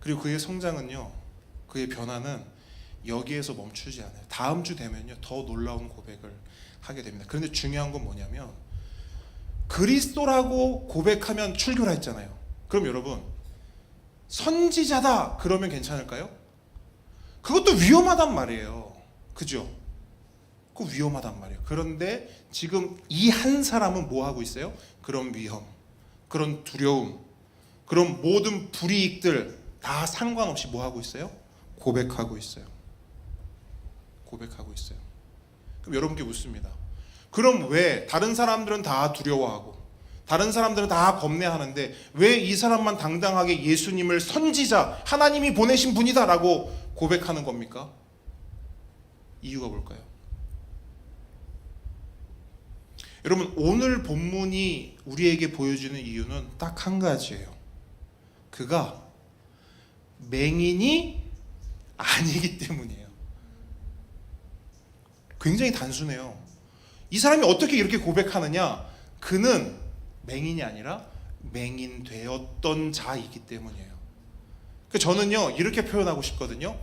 [SPEAKER 2] 그리고 그의 성장은요, 그의 변화는 여기에서 멈추지 않아요. 다음 주 되면요 더 놀라운 고백을 하게 됩니다. 그런데 중요한 건 뭐냐면 그리스도라고 고백하면 출교라 했잖아요. 그럼 여러분, 선지자다 그러면 괜찮을까요? 그것도 위험하단 말이에요. 그죠? 그 위험하단 말이에요. 그런데 지금 이 한 사람은 뭐 하고 있어요? 그런 위험, 그런 두려움, 그런 모든 불이익들 다 상관없이 뭐 하고 있어요? 고백하고 있어요. 고백하고 있어요. 그럼 여러분께 묻습니다. 그럼 왜 다른 사람들은 다 두려워하고 다른 사람들은 다 겁내하는데 왜 이 사람만 당당하게 예수님을 선지자, 하나님이 보내신 분이다라고 고백하는 겁니까? 이유가 뭘까요? 여러분, 오늘 본문이 우리에게 보여주는 이유는 딱 한 가지예요. 그가 맹인이 아니기 때문이에요. 굉장히 단순해요. 이 사람이 어떻게 이렇게 고백하느냐? 그는 맹인이 아니라 맹인되었던 자이기 때문이에요. 저는요 이렇게 표현하고 싶거든요.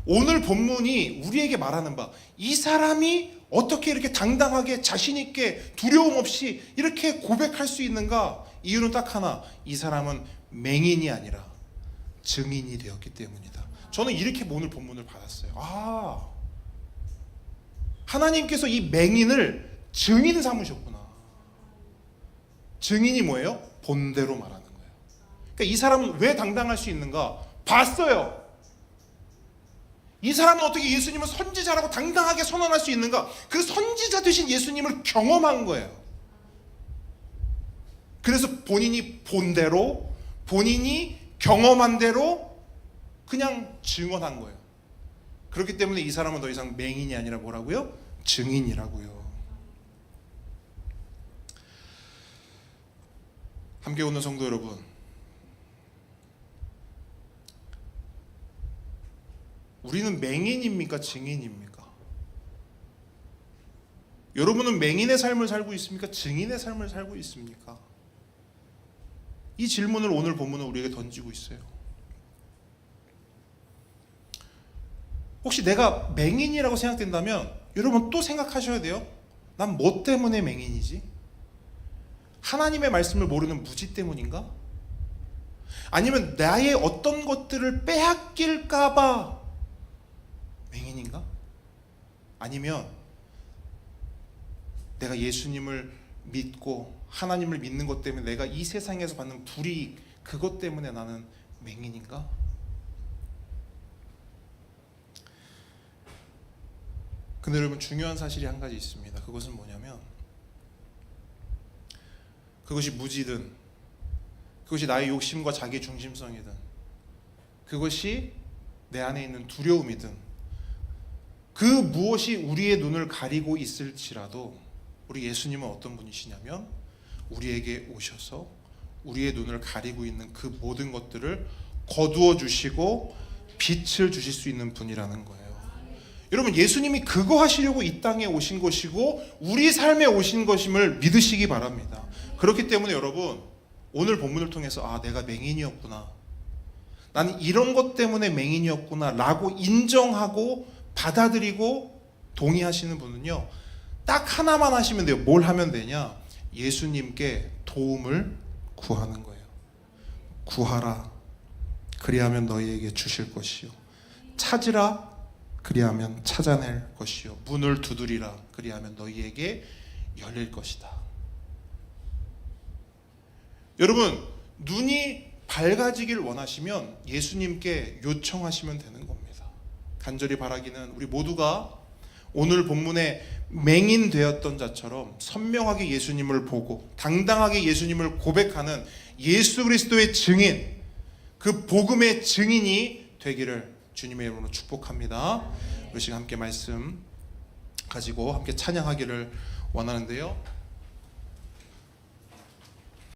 [SPEAKER 2] 오늘 본문이 우리에게 말하는 바, 이 사람이 어떻게 이렇게 당당하게 자신 있게 두려움 없이 이렇게 고백할 수 있는가? 이유는 딱 하나, 이 사람은 맹인이 아니라 증인이 되었기 때문이다. 저는 이렇게 오늘 본문을 받았어요. 하나님께서 이 맹인을 증인 삼으셨구나. 증인이 뭐예요? 본대로 말하는 거예요. 그러니까 이 사람은 왜 당당할 수 있는가? 봤어요. 이 사람은 어떻게 예수님을 선지자라고 당당하게 선언할 수 있는가? 그 선지자 되신 예수님을 경험한 거예요. 그래서 본인이 본 대로, 본인이 경험한 대로 그냥 증언한 거예요. 그렇기 때문에 이 사람은 더 이상 맹인이 아니라 뭐라고요? 증인이라고요. 함께 오는 성도 여러분, 우리는 맹인입니까? 증인입니까? 여러분은 맹인의 삶을 살고 있습니까? 증인의 삶을 살고 있습니까? 이 질문을 오늘 본문은 우리에게 던지고 있어요. 혹시 내가 맹인이라고 생각된다면 여러분 또 생각하셔야 돼요. 난 뭐 때문에 맹인이지? 하나님의 말씀을 모르는 무지 때문인가? 아니면 나의 어떤 것들을 빼앗길까봐 맹인인가? 아니면 내가 예수님을 믿고 하나님을 믿는 것 때문에 내가 이 세상에서 받는 불이익, 그것 때문에 나는 맹인인가? 근데 여러분, 중요한 사실이 한 가지 있습니다. 그것은 뭐냐면, 그것이 무지든, 그것이 나의 욕심과 자기 중심성이든, 그것이 내 안에 있는 두려움이든, 그 무엇이 우리의 눈을 가리고 있을지라도 우리 예수님은 어떤 분이시냐면, 우리에게 오셔서 우리의 눈을 가리고 있는 그 모든 것들을 거두어 주시고 빛을 주실 수 있는 분이라는 거예요. 여러분, 예수님이 그거 하시려고 이 땅에 오신 것이고 우리 삶에 오신 것임을 믿으시기 바랍니다. 그렇기 때문에 여러분, 오늘 본문을 통해서 내가 맹인이었구나, 나는 이런 것 때문에 맹인이었구나 라고 인정하고 받아들이고 동의하시는 분은요, 딱 하나만 하시면 돼요. 뭘 하면 되냐? 예수님께 도움을 구하는 거예요. 구하라, 그리하면 너희에게 주실 것이요, 찾으라, 그리하면 찾아낼 것이요, 문을 두드리라, 그리하면 너희에게 열릴 것이다. 여러분, 눈이 밝아지길 원하시면 예수님께 요청하시면 되는 겁니다. 간절히 바라기는 우리 모두가 오늘 본문에 맹인 되었던 자처럼 선명하게 예수님을 보고 당당하게 예수님을 고백하는 예수 그리스도의 증인, 그 복음의 증인이 되기를 주님의 이름으로 축복합니다. 우리 시간 함께 말씀 가지고 함께 찬양하기를 원하는데요.